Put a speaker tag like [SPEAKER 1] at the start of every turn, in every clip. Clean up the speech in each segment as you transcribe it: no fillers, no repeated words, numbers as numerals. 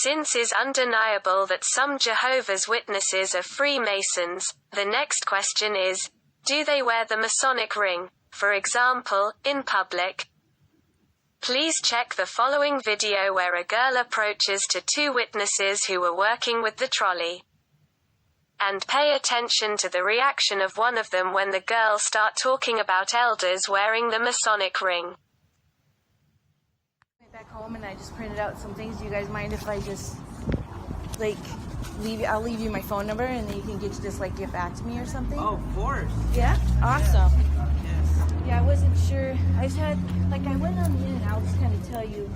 [SPEAKER 1] Since it's undeniable that some Jehovah's Witnesses are Freemasons, the next question is, do they wear the Masonic ring, for example, in public? Please check the following video where a girl approaches to two witnesses who were working with the trolley. And pay attention to the reaction of one of them when the girls start talking about elders wearing the Masonic ring.
[SPEAKER 2] Back home and I just printed out some things. Do you guys mind if I just I'll leave you my phone number and then you can get back to me or something?
[SPEAKER 3] Oh, of course.
[SPEAKER 2] Yeah? Awesome.
[SPEAKER 3] Yes.
[SPEAKER 2] Yeah, I wasn't sure. I just had, I went on the internet, I'll just kind of tell you,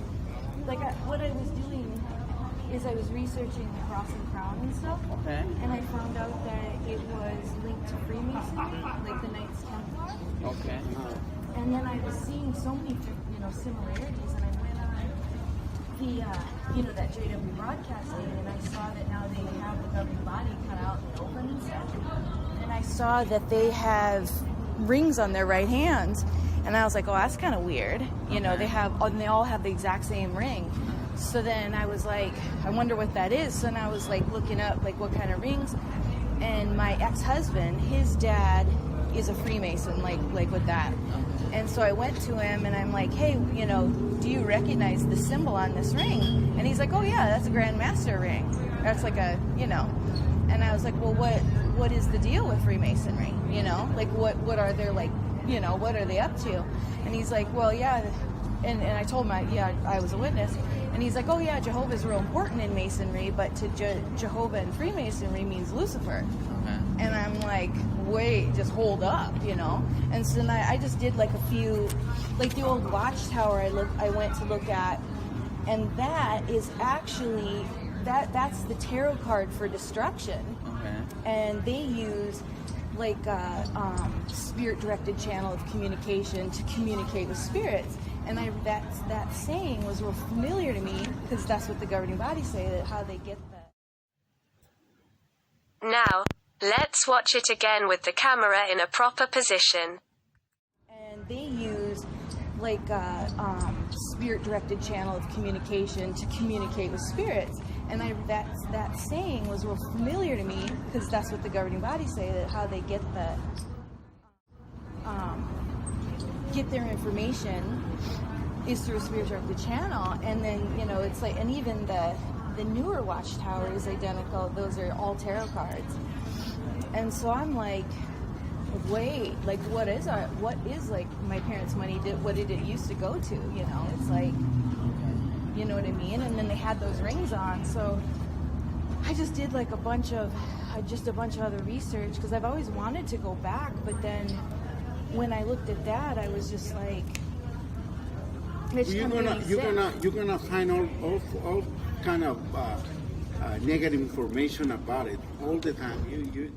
[SPEAKER 2] what I was doing is I was researching the cross and crown and stuff.
[SPEAKER 3] Okay.
[SPEAKER 2] And I found out that it was linked to Freemasonry, like the Knights Templar.
[SPEAKER 3] Okay.
[SPEAKER 2] And then I was seeing so many, similarities, and I went on that JW broadcasting, and I saw that now they have the governing body cut out and open and stuff. And I saw that they have rings on their right hands, and I was like, oh, that's kind of weird. They all have the exact same ring. So then I was like, I wonder what that is. So then I was looking up what kind of rings, and my ex-husband, his dad is a Freemason, with that. And so I went to him and I'm like, hey, do you recognize the symbol on this ring? And he's like, oh yeah, that's a Grand Master ring. That's and I was like, well, what is the deal with Freemasonry? What are their what are they up to? And he's like, well, yeah. And I told him, I was a witness. And he's like, oh yeah, Jehovah's real important in Masonry, but to Jehovah and Freemasonry means Lucifer.
[SPEAKER 3] Okay.
[SPEAKER 2] And I'm like, wait, just hold up, And so then I just did a few, the old watchtower I went to look at, and that is actually, that's the tarot card for destruction. Okay. And they use a spirit-directed channel of communication to communicate with spirits. And that saying was real familiar to me because that's what the governing bodies say, that how they get that.
[SPEAKER 1] Now, let's watch it again with the camera in a proper position.
[SPEAKER 2] And they use a spirit-directed channel of communication to communicate with spirits. And that saying was real familiar to me because that's what the governing bodies say, that how they get their information is through a spirit-directed channel. And then it's and even the newer watchtower is identical. Those are all tarot cards. And so I'm like, wait, what is my parents' money? What did it used to go to? It's you know what I mean? And then they had those rings on. So I just did a bunch of other research because I've always wanted to go back. But then when I looked at that, I was just like,
[SPEAKER 4] you're gonna find all kind of negative information about it all the time.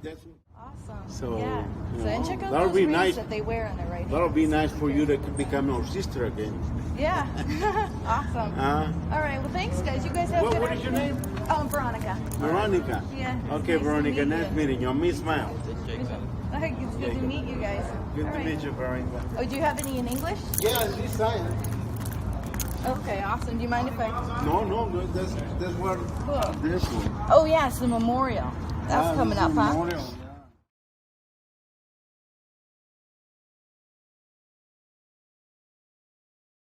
[SPEAKER 4] That's
[SPEAKER 2] awesome.
[SPEAKER 4] So
[SPEAKER 2] yeah. And check out
[SPEAKER 4] that'll
[SPEAKER 2] those
[SPEAKER 4] be
[SPEAKER 2] rings
[SPEAKER 4] nice.
[SPEAKER 2] that they wear on their right hand.
[SPEAKER 4] That'll be nice for you to become our sister again.
[SPEAKER 2] Yeah. Awesome. All right. Well, thanks, guys. You guys have a good
[SPEAKER 4] What is your name?
[SPEAKER 2] Veronica.
[SPEAKER 4] Veronica.
[SPEAKER 2] Yeah.
[SPEAKER 4] Okay, Veronica. Nice meeting you. Me smile.
[SPEAKER 2] Okay, it's good to meet you guys.
[SPEAKER 4] Good
[SPEAKER 2] all
[SPEAKER 4] to
[SPEAKER 2] right.
[SPEAKER 4] meet you, Veronica.
[SPEAKER 2] Oh, do you have any in English?
[SPEAKER 4] Yeah, she's fine.
[SPEAKER 2] Okay, awesome. Do you mind if I?
[SPEAKER 4] No. That's what.
[SPEAKER 2] Cool.
[SPEAKER 4] This one.
[SPEAKER 2] Oh yes, the memorial. That's coming up, huh?
[SPEAKER 4] Memorial.